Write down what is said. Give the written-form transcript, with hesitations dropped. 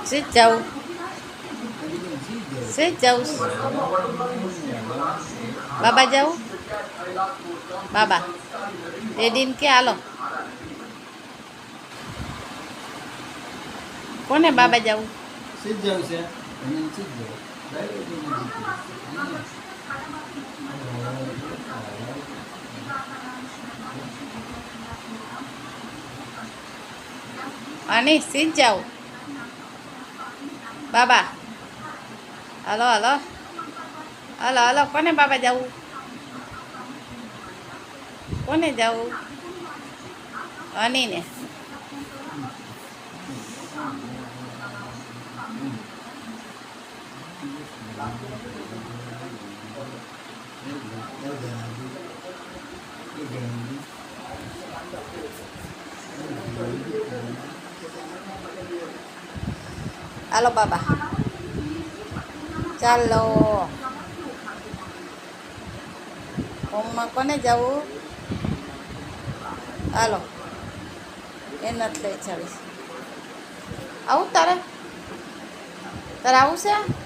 સીધ જાવું સીધ જાવું બાબા જાવું બાબા ડેડીને કે હાલો કોને બાબા જાવું સીધ જવું છે આની સીધ જાવું બાબા હાલો હાલો હાલો હાલો કોને બાબા જવું કોને જવું અનીને હાલો બાબા ચાલો હોમમાં કોને જવું હાલો એ નથી લઈ ચાલીશ આવું તારે આવું છે